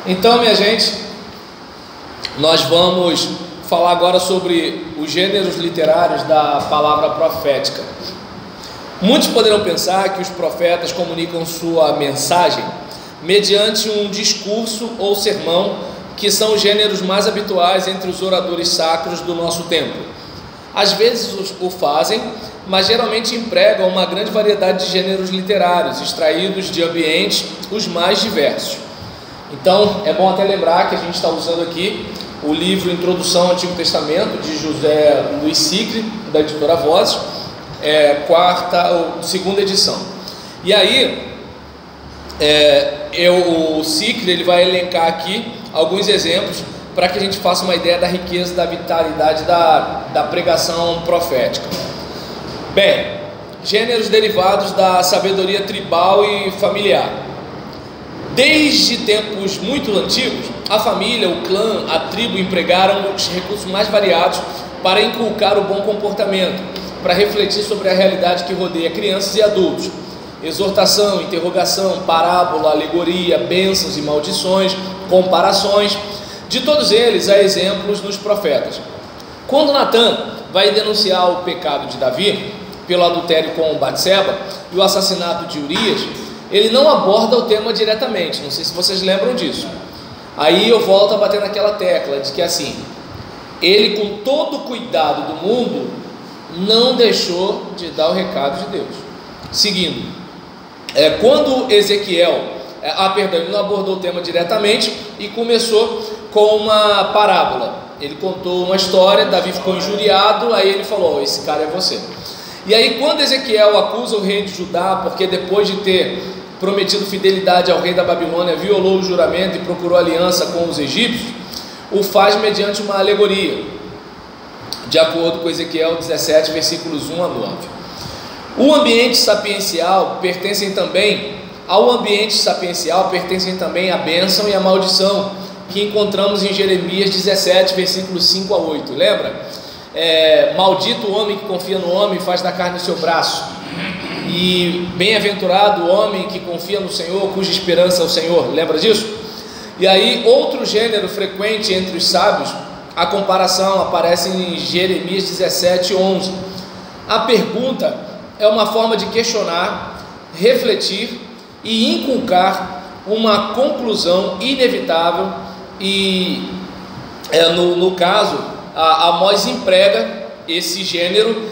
Então, minha gente, nós vamos falar agora sobre os gêneros literários da palavra profética. Muitos poderão pensar que os profetas comunicam sua mensagem mediante um discurso ou sermão, que são os gêneros mais habituais entre os oradores sacros do nosso tempo. Às vezes o fazem, mas geralmente empregam uma grande variedade de gêneros literários, extraídos de ambientes os mais diversos. Então, é bom até lembrar que a gente está usando aqui o livro Introdução ao Antigo Testamento, de José Luiz Sicre, da editora Vozes, segunda edição. E aí, o Sicre ele vai elencar aqui alguns exemplos para que a gente faça uma ideia da riqueza, da vitalidade da pregação profética. Bem, gêneros derivados da sabedoria tribal e familiar. Desde tempos muito antigos, a família, o clã, a tribo empregaram os recursos mais variados para inculcar o bom comportamento, para refletir sobre a realidade que rodeia crianças e adultos. Exortação, interrogação, parábola, alegoria, bênçãos e maldições, comparações. De todos eles há exemplos nos profetas. Quando Natã vai denunciar o pecado de Davi pelo adultério com Batseba e o assassinato de Urias, ele não aborda o tema diretamente, não sei se vocês lembram disso. Aí eu volto a bater naquela tecla de que assim, ele com todo o cuidado do mundo não deixou de dar o recado de Deus. Seguindo, quando Ezequiel, ele não abordou o tema diretamente e começou com uma parábola. Ele contou uma história, Davi ficou injuriado, aí ele falou: esse cara é você. E aí quando Ezequiel acusa o rei de Judá, porque depois de ter prometido fidelidade ao rei da Babilônia, violou o juramento e procurou aliança com os egípcios, o faz mediante uma alegoria, de acordo com Ezequiel 17, versículos 1 a 9. Ao ambiente sapiencial pertencem também a bênção e a maldição, que encontramos em Jeremias 17, versículos 5 a 8, lembra? Maldito o homem que confia no homem e faz da carne o seu braço, e bem-aventurado o homem que confia no Senhor, cuja esperança é o Senhor, lembra disso? E aí outro gênero frequente entre os sábios, a comparação, aparece em Jeremias 17, 11. A pergunta é uma forma de questionar, refletir e inculcar uma conclusão inevitável, e no caso Amós emprega esse gênero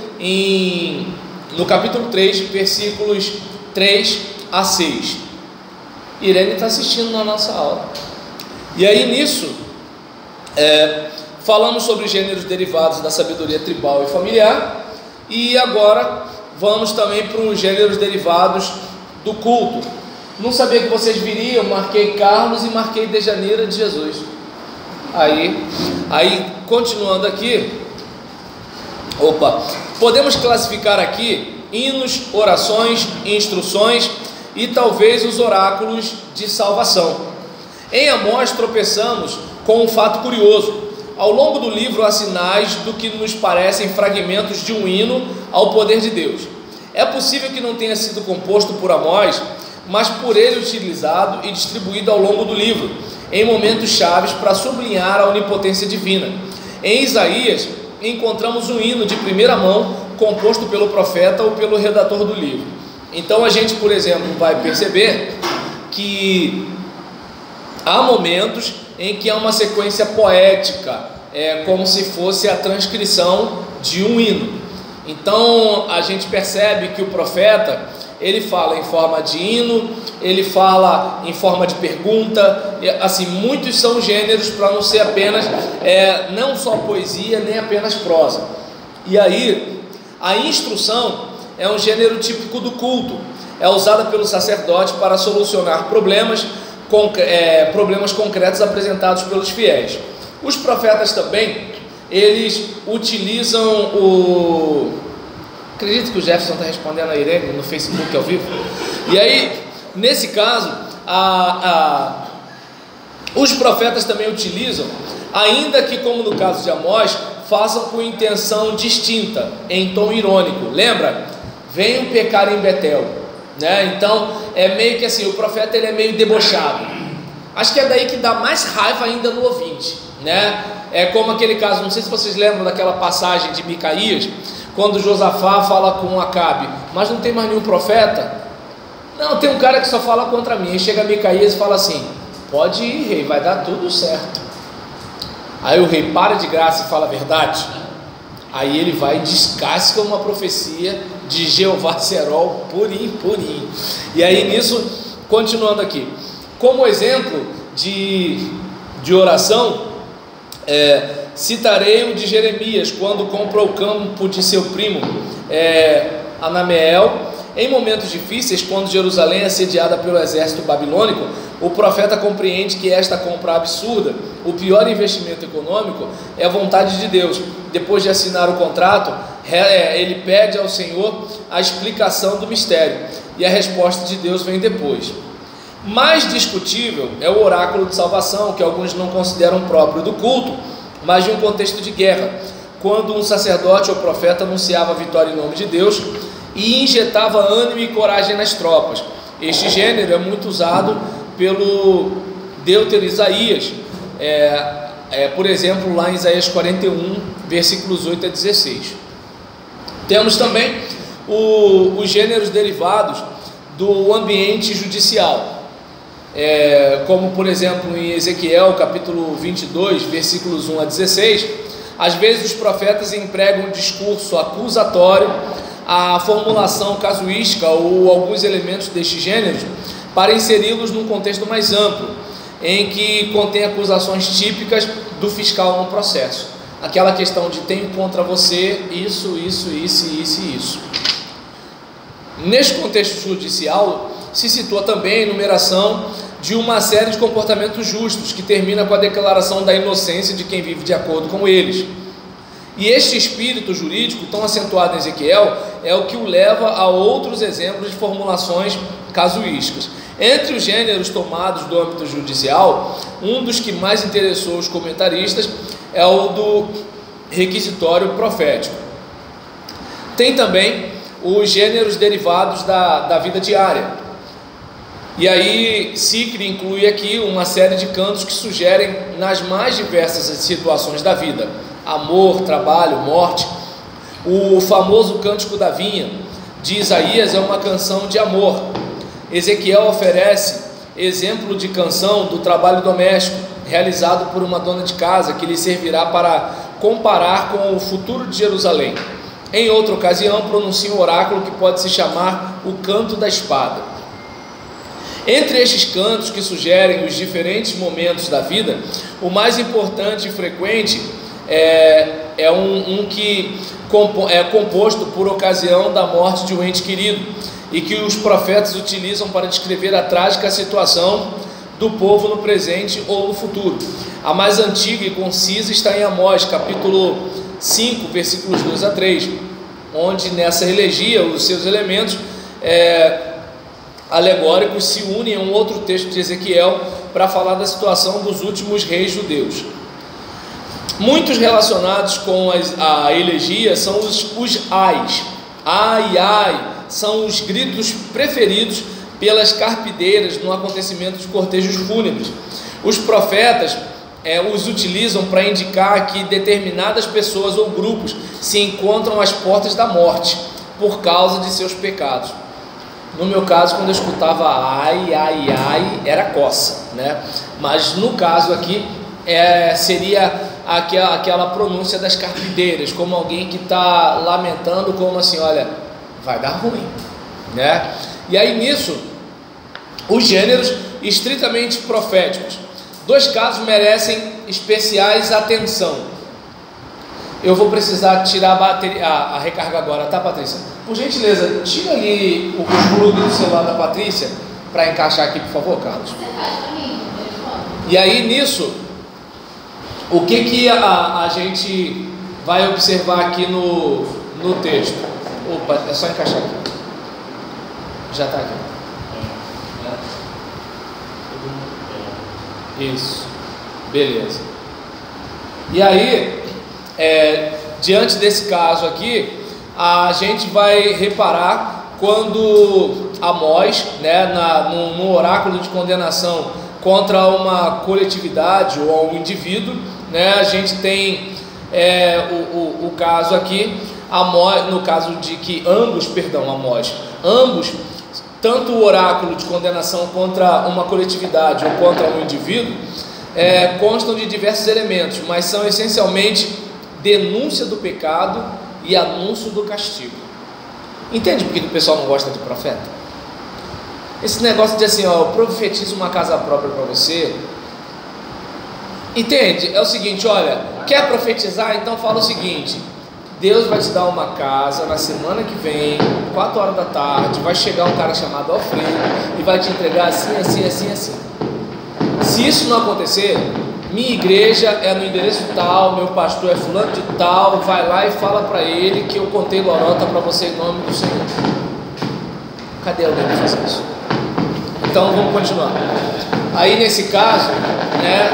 no capítulo 3, versículos 3 a 6. Irene está assistindo na nossa aula. E aí nisso falamos sobre os gêneros derivados da sabedoria tribal e familiar, e agora vamos também para os gêneros derivados do culto. Não sabia que vocês viriam, marquei Carlos e marquei Dejaneira de Jesus. Aí continuando aqui, podemos classificar aqui hinos, orações, instruções e talvez os oráculos de salvação. Em Amós tropeçamos com um fato curioso. Ao longo do livro há sinais do que nos parecem fragmentos de um hino ao poder de Deus. É possível que não tenha sido composto por Amós, mas por ele utilizado e distribuído ao longo do livro, em momentos chaves para sublinhar a onipotência divina. Em Isaías encontramos um hino de primeira mão composto pelo profeta ou pelo redator do livro. Então a gente, por exemplo, vai perceber que há momentos em que há uma sequência poética, como se fosse a transcrição de um hino. Então a gente percebe que o profeta, ele fala em forma de hino, ele fala em forma de pergunta, assim, muitos são gêneros para não ser apenas, não só poesia, nem apenas prosa. E aí, a instrução é um gênero típico do culto, é usada pelo sacerdote para solucionar problemas concretos apresentados pelos fiéis. Os profetas também, eles utilizam acredito que o Jefferson está respondendo a Irene no Facebook ao vivo. E aí, nesse caso, os profetas também utilizam, ainda que como no caso de Amós, façam com intenção distinta, em tom irônico. Lembra? Venham pecar em Betel, né? Então é meio que assim, o profeta ele é meio debochado. Acho que é daí que dá mais raiva ainda no ouvinte, né? É como aquele caso, não sei se vocês lembram daquela passagem de Micaías, quando Josafá fala com Acabe, mas não tem mais nenhum profeta? Não, tem um cara que só fala contra mim. Aí chega Micaías e fala assim: pode ir, rei, vai dar tudo certo. Aí o rei para de graça e fala a verdade. Aí ele vai e descasca uma profecia de Jeová Serol, purim. E aí nisso, continuando aqui, como exemplo de oração, citarei o de Jeremias, quando compra o campo de seu primo Anameel. Em momentos difíceis, quando Jerusalém é assediada pelo exército babilônico, o profeta compreende que esta compra absurda, o pior investimento econômico, é a vontade de Deus. Depois de assinar o contrato, ele pede ao Senhor a explicação do mistério, e a resposta de Deus vem depois. Mais discutível é o oráculo de salvação, que alguns não consideram próprio do culto, mas de um contexto de guerra, quando um sacerdote ou profeta anunciava a vitória em nome de Deus e injetava ânimo e coragem nas tropas. Este gênero é muito usado pelo deutero Isaías, por exemplo, lá em Isaías 41, versículos 8 a 16. Temos também os gêneros derivados do ambiente judicial, como por exemplo em Ezequiel capítulo 22, versículos 1 a 16. Às vezes os profetas empregam um discurso acusatório, a formulação casuística ou alguns elementos destes gêneros para inseri-los num contexto mais amplo, em que contém acusações típicas do fiscal no processo. Aquela questão de tenho contra você isso. Neste contexto judicial se situa também a enumeração de uma série de comportamentos justos, que termina com a declaração da inocência de quem vive de acordo com eles. E este espírito jurídico, tão acentuado em Ezequiel, é o que o leva a outros exemplos de formulações casuísticas. Entre os gêneros tomados do âmbito judicial, um dos que mais interessou os comentaristas é o do requisitório profético. Tem também os gêneros derivados da vida diária. E aí Sicre inclui aqui uma série de cantos que sugerem nas mais diversas situações da vida: amor, trabalho, morte. O famoso Cântico da Vinha de Isaías é uma canção de amor. Ezequiel oferece exemplo de canção do trabalho doméstico realizado por uma dona de casa, que lhe servirá para comparar com o futuro de Jerusalém. Em outra ocasião pronuncia um oráculo que pode se chamar o Canto da Espada. Entre estes cantos que sugerem os diferentes momentos da vida, o mais importante e frequente é um que é composto por ocasião da morte de um ente querido, e que os profetas utilizam para descrever a trágica situação do povo no presente ou no futuro. A mais antiga e concisa está em Amós, capítulo 5, versículos 2 a 3, onde nessa elegia os seus elementos alegóricos se unem a um outro texto de Ezequiel para falar da situação dos últimos reis judeus. Muitos relacionados com a elegia são os ais. Ai, são os gritos preferidos pelas carpideiras no acontecimento de cortejos fúnebres. Os profetas os utilizam para indicar que determinadas pessoas ou grupos se encontram às portas da morte por causa de seus pecados. No meu caso, quando eu escutava ai, era coça, né? Mas no caso aqui seria aquela pronúncia das carpideiras, como alguém que está lamentando, como assim, olha, vai dar ruim, né? E aí nisso, os gêneros estritamente proféticos. Dois casos merecem especiais atenção. Eu vou precisar tirar a bateria, a recarga agora, tá, Patrícia? Por gentileza, tira ali o plug do celular da Patrícia para encaixar aqui, por favor, Carlos. E aí nisso, o que a gente vai observar aqui no texto? Opa, é só encaixar aqui. Já está aqui. Isso. Beleza. E aí, diante desse caso aqui, a gente vai reparar quando Amós, no oráculo de condenação contra uma coletividade ou um indivíduo, né? A gente tem o caso aqui, no caso de que ambos, tanto o oráculo de condenação contra uma coletividade ou contra um indivíduo, constam de diversos elementos, mas são essencialmente denúncia do pecado e anúncio do castigo. Entende por que o pessoal não gosta de profeta? Esse negócio de assim, eu profetizo uma casa própria para você. Entende? É o seguinte, olha, quer profetizar? Então fala o seguinte: Deus vai te dar uma casa na semana que vem, 4 horas da tarde, vai chegar um cara chamado Alfredo e vai te entregar assim, assim, assim, assim. Se isso não acontecer, minha igreja é no endereço tal, meu pastor é fulano de tal, vai lá e fala para ele que eu contei lorota para você em nome do Senhor. Cadê alguém que faz isso? Então vamos continuar. Aí nesse caso, né,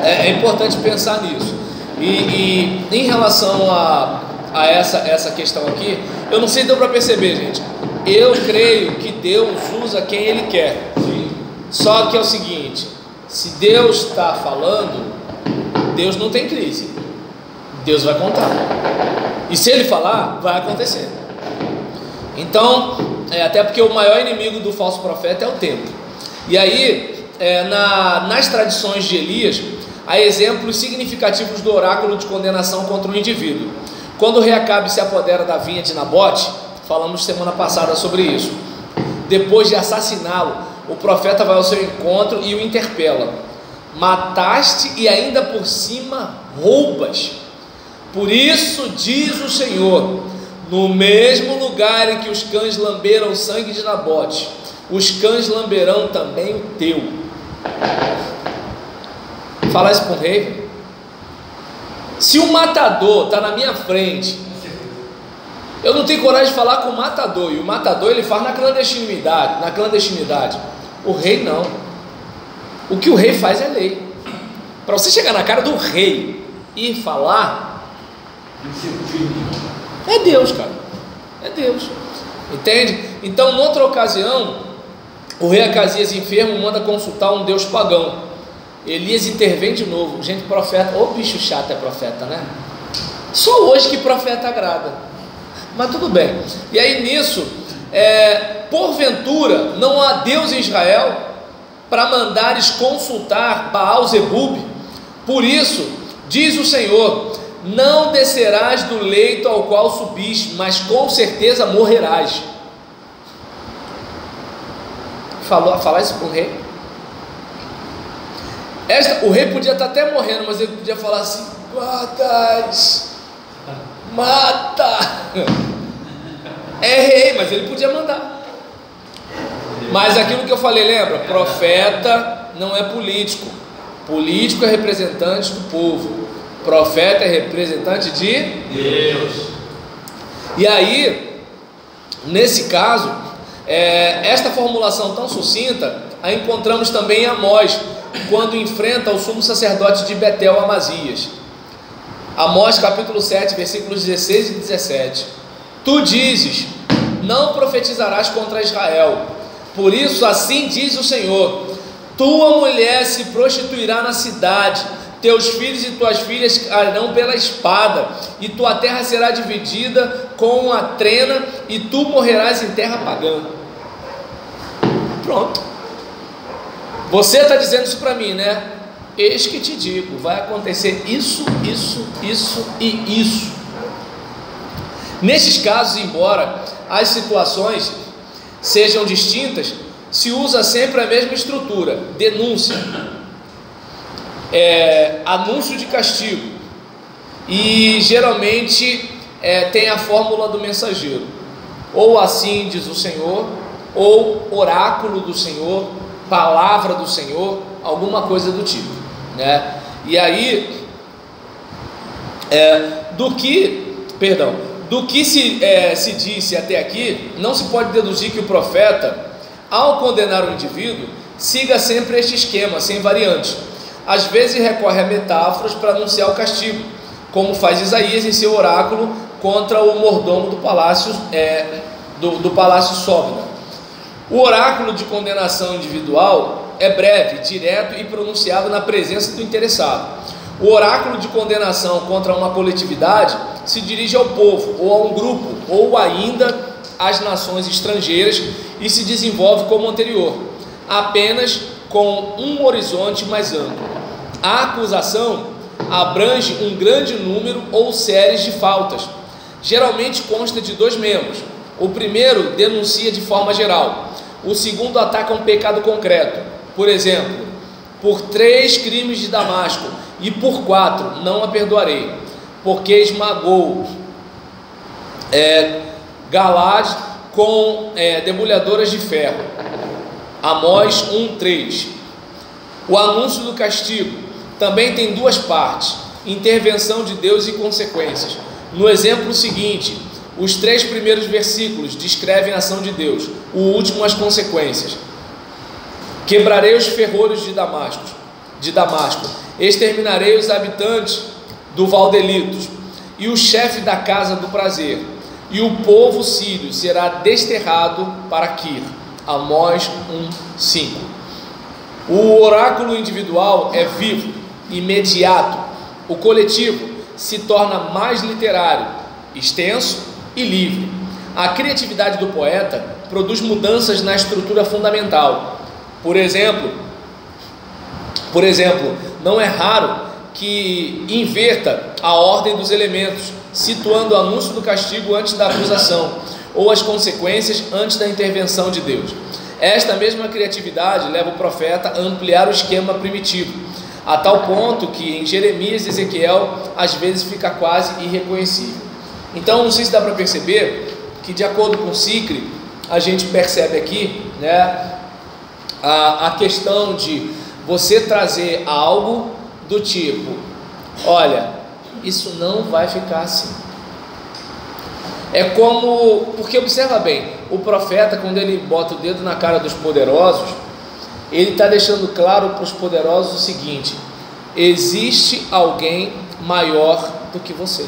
é importante pensar nisso. E em relação a essa questão aqui, eu não sei se deu para perceber, gente. Eu creio que Deus usa quem Ele quer. Só que é o seguinte: se Deus está falando, Deus não tem crise. Deus vai contar. E se Ele falar, vai acontecer. Então, até porque o maior inimigo do falso profeta é o tempo. E aí, nas tradições de Elias, há exemplos significativos do oráculo de condenação contra um indivíduo. Quando o rei Acabe se apodera da vinha de Nabote, falamos semana passada sobre isso. Depois de assassiná-lo, o profeta vai ao seu encontro e o interpela: mataste e ainda por cima roubas. Por isso diz o Senhor: no mesmo lugar em que os cães lamberam o sangue de Nabote, os cães lamberão também o teu. Falar isso para um rei? Se o matador está na minha frente, eu não tenho coragem de falar com o matador, e o matador ele faz na clandestinidade. O rei não. O que o rei faz é lei. Para você chegar na cara do rei e falar, é Deus, cara. É Deus. Entende? Então, noutra ocasião, o rei Acasias enfermo manda consultar um deus pagão. Elias intervém de novo. Gente, profeta, ô bicho chato é profeta, né? Só hoje que profeta agrada. Mas tudo bem. E aí nisso, porventura não há Deus em Israel para mandares consultar Baal-Zebub? Por isso, diz o Senhor: não descerás do leito ao qual subiste, mas com certeza morrerás. Falar isso para o rei? O rei podia estar até morrendo, mas ele podia falar assim: mata. É rei, mas ele podia mandar. Mas aquilo que eu falei, lembra? Profeta não é político. Político é representante do povo. Profeta é representante de Deus. E aí, nesse caso, esta formulação tão sucinta a encontramos também em Amós, quando enfrenta o sumo sacerdote de Betel, Amazias. Amós capítulo 7, versículos 16 e 17. Tu dizes: não profetizarás contra Israel. Por isso assim diz o Senhor: tua mulher se prostituirá na cidade, teus filhos e tuas filhas cairão pela espada, e tua terra será dividida com a trena, e tu morrerás em terra pagã. Pronto. Você está dizendo isso para mim, né? Eis que te digo, vai acontecer isso, isso, isso e isso. Nesses casos, embora as situações sejam distintas, se usa sempre a mesma estrutura: denúncia, anúncio de castigo, e geralmente tem a fórmula do mensageiro: ou assim diz o Senhor, ou oráculo do Senhor, palavra do Senhor, alguma coisa do tipo, né? E aí, do que se disse até aqui, não se pode deduzir que o profeta, ao condenar o indivíduo, siga sempre este esquema, sem variante. Às vezes recorre a metáforas para anunciar o castigo, como faz Isaías em seu oráculo contra o mordomo do palácio, do palácio Sóbida. O oráculo de condenação individual é breve, direto e pronunciado na presença do interessado. O oráculo de condenação contra uma coletividade se dirige ao povo, ou a um grupo, ou ainda às nações estrangeiras, e se desenvolve como anterior, apenas com um horizonte mais amplo. A acusação abrange um grande número ou séries de faltas. Geralmente consta de 2 membros. O primeiro denuncia de forma geral, o segundo ataca um pecado concreto. Por exemplo, por 3 crimes de Damasco, e por 4 não a perdoarei, porque esmagou Galade com debulhadoras de ferro. Amós 1:3. O anúncio do castigo também tem 2 partes: intervenção de Deus e consequências. No exemplo seguinte, os 3 primeiros versículos descrevem a ação de Deus, o último as consequências. Quebrarei os ferrolhos de Damasco, exterminarei os habitantes do Val de Elitos e o chefe da casa do prazer, e o povo sírio será desterrado para Quir. Amós 1:5. O oráculo individual é vivo, imediato. O coletivo se torna mais literário, extenso e livre. A criatividade do poeta produz mudanças na estrutura fundamental. Por exemplo, não é raro que inverta a ordem dos elementos, situando o anúncio do castigo antes da acusação, ou as consequências antes da intervenção de Deus. Esta mesma criatividade leva o profeta a ampliar o esquema primitivo, a tal ponto que em Jeremias e Ezequiel às vezes fica quase irreconhecível. Então, não sei se dá para perceber que, de acordo com o Sicre, a gente percebe aqui, né, a questão de você trazer algo do tipo: olha, isso não vai ficar assim. É como, porque observa bem, o profeta, quando ele bota o dedo na cara dos poderosos, ele está deixando claro para os poderosos o seguinte: existe alguém maior do que você.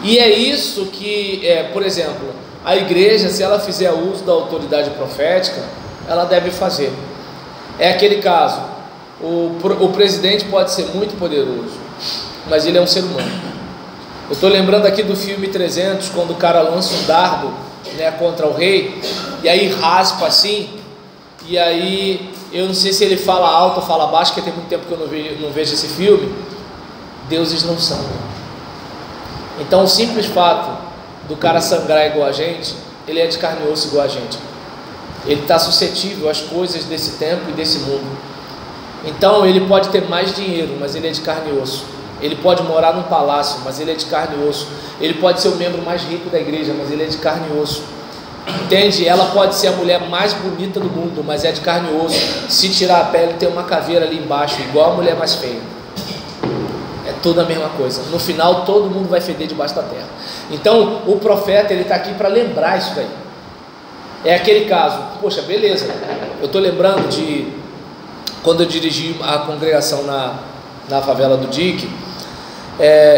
E é isso que, por exemplo, a igreja, se ela fizer uso da autoridade profética, ela deve fazer. É aquele caso, o presidente pode ser muito poderoso, mas ele é um ser humano. Eu estou lembrando aqui do filme 300, quando o cara lança um dardo, né, contra o rei, e aí raspa assim, e aí eu não sei se ele fala alto ou fala baixo, porque tem muito tempo que eu não vejo esse filme. Deuses não são. Então o simples fato do cara sangrar igual a gente, ele é de carne e osso igual a gente. Ele está suscetível às coisas desse tempo e desse mundo. Então ele pode ter mais dinheiro, mas ele é de carne e osso. Ele pode morar num palácio, mas ele é de carne e osso. Ele pode ser o membro mais rico da igreja, mas ele é de carne e osso. Entende? Ela pode ser a mulher mais bonita do mundo, mas é de carne e osso. Se tirar a pele, tem uma caveira ali embaixo, igual a mulher mais feia. É tudo a mesma coisa. No final, todo mundo vai feder debaixo da terra. Então, o profeta, ele está aqui para lembrar isso daí. É aquele caso, poxa, beleza. Eu estou lembrando de quando eu dirigi a congregação na favela do Dique.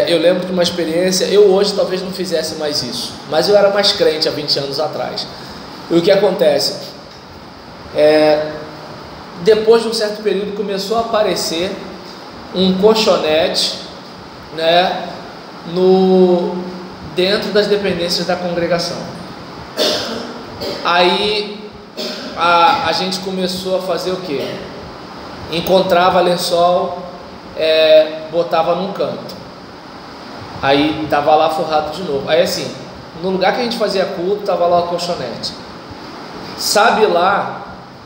Eu lembro de uma experiência. Eu hoje talvez não fizesse mais isso, mas eu era mais crente há 20 anos atrás. E o que acontece? Depois de um certo período começou a aparecer um colchonete, né, dentro das dependências da congregação. Aí a gente começou a fazer o quê? Encontrava lençol, botava num canto. Aí estava lá forrado de novo. Aí assim, no lugar que a gente fazia culto, estava lá o colchonete. Sabe lá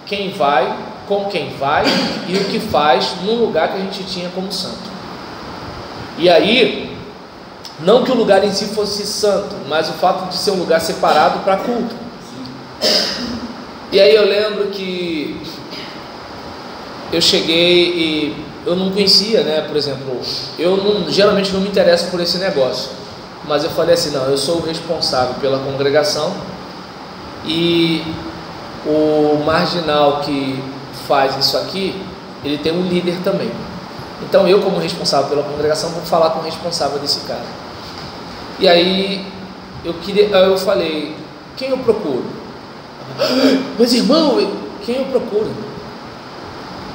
quem vai, com quem vai e o que faz no lugar que a gente tinha como santo. E aí, não que o lugar em si fosse santo, mas o fato de ser um lugar separado para culto. E aí eu lembro que eu cheguei e eu não conhecia, né? Por exemplo, geralmente não me interesso por esse negócio, mas eu falei assim: não, eu sou o responsável pela congregação e o marginal que faz isso aqui, ele tem um líder também. Então eu, como responsável pela congregação, vou falar com o responsável desse cara. E aí eu falei: quem eu procuro? Mas irmão, quem eu procuro?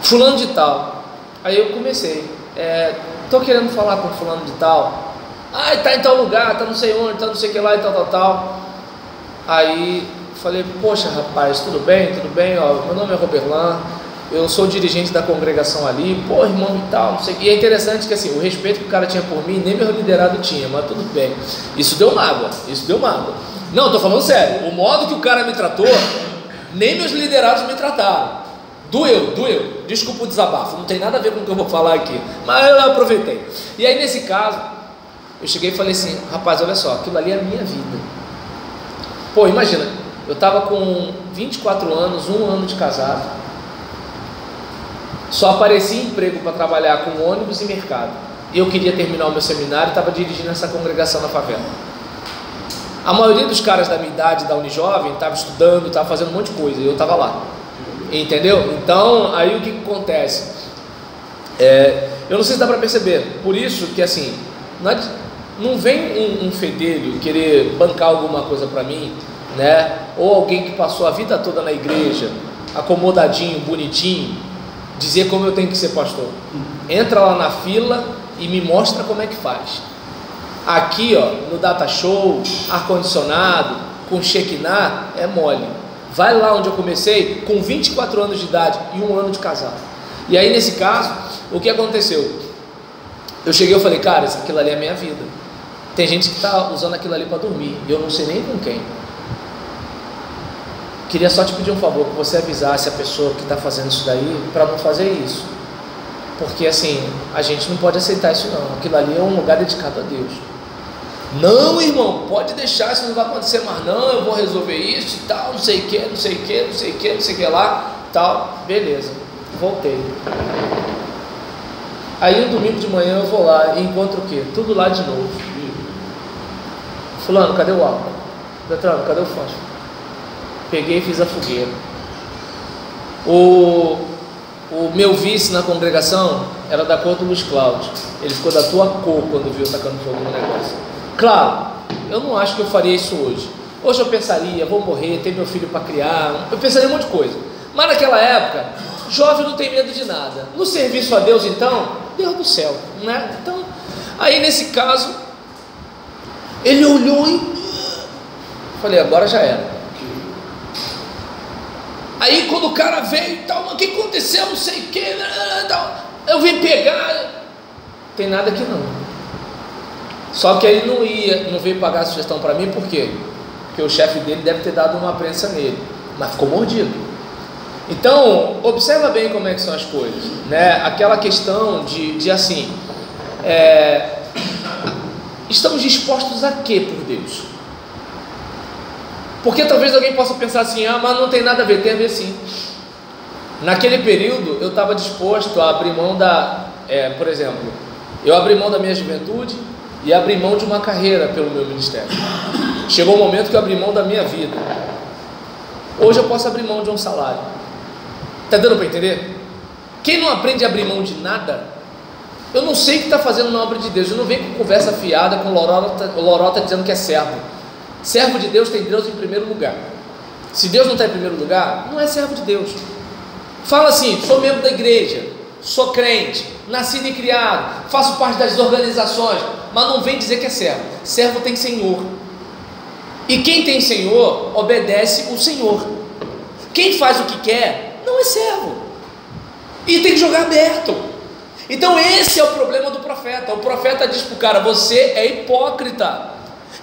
fulano de tal. Aí eu comecei, tô querendo falar com fulano de tal. Ah, tá em tal lugar, tá não sei onde, tá não sei o que lá e tal. Aí falei, poxa rapaz, tudo bem, ó, meu nome é Roberlan, eu sou dirigente da congregação ali, pô, irmão e tal, não sei o que. E é interessante que assim, o respeito que o cara tinha por mim, nem meu liderado tinha, mas tudo bem. Isso deu mágoa. Não, tô falando sério, o modo que o cara me tratou, nem meus liderados me trataram. Doeu, desculpa o desabafo, não tem nada a ver com o que eu vou falar aqui, mas eu aproveitei. E aí nesse caso, eu cheguei e falei assim, rapaz, olha só, aquilo ali é a minha vida. Pô, imagina, eu estava com 24 anos, 1 ano de casado, só aparecia emprego para trabalhar com ônibus e mercado. Eu queria terminar o meu seminário e estava dirigindo essa congregação na favela. A maioria dos caras da minha idade, da Unijovem, estava estudando, estava fazendo um monte de coisa, e eu estava lá. Entendeu? Então, aí o que acontece? Eu não sei se dá para perceber, por isso que assim, não vem um fedelho querer bancar alguma coisa para mim, né? Ou alguém que passou a vida toda na igreja, acomodadinho, bonitinho, dizer como eu tenho que ser pastor. Entra lá na fila e me mostra como é que faz. Aqui, ó, no Data Show, ar-condicionado, com Shekinah, é mole. Vai lá onde eu comecei, com 24 anos de idade e 1 ano de casado. E aí nesse caso, o que aconteceu? Eu cheguei e falei, cara, aquilo ali é a minha vida. Tem gente que está usando aquilo ali para dormir, e eu não sei nem com quem. Queria só te pedir um favor, que você avisasse a pessoa que está fazendo isso daí, para não fazer isso. Porque assim, a gente não pode aceitar isso não. Aquilo ali é um lugar dedicado a Deus. Não, irmão, pode deixar, isso não vai acontecer mais não, eu vou resolver isso e tal, não sei o que lá, tal, beleza, voltei. Aí um domingo de manhã eu vou lá e encontro o quê? Tudo lá de novo. Fulano, cadê o álcool? Beltrano, cadê o fósforo? Peguei e fiz a fogueira. O meu vice na congregação era da cor do Luiz Cláudio. Ele ficou da tua cor quando viu tacando fogo no negócio. Claro, eu não acho que eu faria isso hoje. Hoje eu pensaria, vou morrer, ter meu filho para criar, eu pensaria um monte de coisa. Mas naquela época, jovem não tem medo de nada. No serviço a Deus então, Deus do céu, né? Então, aí nesse caso, ele olhou e falei, agora já era. Aí quando o cara veio e tal, o que aconteceu, não sei o que, eu vim pegar, tem nada aqui não. Só que ele não veio pagar a sugestão para mim, por quê? Porque o chefe dele deve ter dado uma prensa nele, mas ficou mordido. Então, observa bem como é que são as coisas, né? Aquela questão de assim, estamos dispostos a quê por Deus? Porque talvez alguém possa pensar assim, mas não tem nada a ver, tem a ver sim. Naquele período, eu estava disposto a abrir mão por exemplo, eu abri mão da minha juventude, e abrir mão de uma carreira pelo meu ministério. Chegou o momento que eu abri mão da minha vida. Hoje eu posso abrir mão de um salário. Está dando para entender? Quem não aprende a abrir mão de nada, eu não sei o que está fazendo na obra de Deus. Eu não venho com conversa fiada, com lorota dizendo que é servo. Servo de Deus tem Deus em primeiro lugar. Se Deus não está em primeiro lugar, não é servo de Deus. Fala assim, sou membro da igreja, sou crente, nascido e criado, faço parte das organizações, mas não vem dizer que é servo. Servo tem senhor, e quem tem senhor obedece o senhor. Quem faz o que quer não é servo, e tem que jogar aberto. Então esse é o problema do profeta. O profeta diz para o cara, você é hipócrita.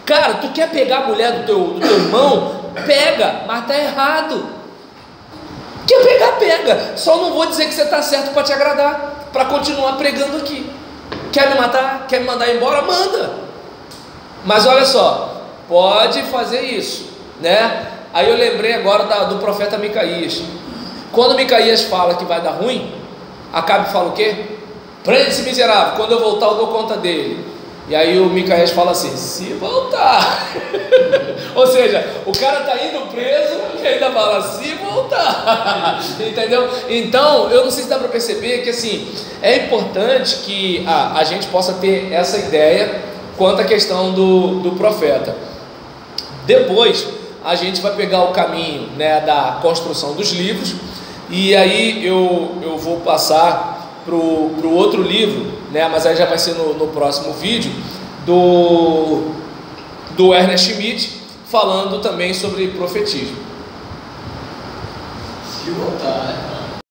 Cara, tu quer pegar a mulher do teu irmão? Pega, mas está errado. Quer pegar, pega. Só não vou dizer que você está certo para te agradar, para continuar pregando aqui. Quer me matar? Quer me mandar embora? Manda. Mas olha só, pode fazer isso, né? Aí eu lembrei agora do profeta Micaías. Quando Micaías fala que vai dar ruim, Acabe fala o quê? Prende esse miserável, quando eu voltar eu dou conta dele. E aí o Micaías fala assim, se voltar. Ou seja, o cara está indo preso e ainda fala, se voltar. Entendeu? Então, eu não sei se dá para perceber que assim, é importante que a gente possa ter essa ideia quanto à questão do profeta. Depois, a gente vai pegar o caminho, né, da construção dos livros. E aí eu vou passar para o outro livro, né, mas aí já vai ser no próximo vídeo, do Ernest Schmidt, falando também sobre profetismo. Se botar, né?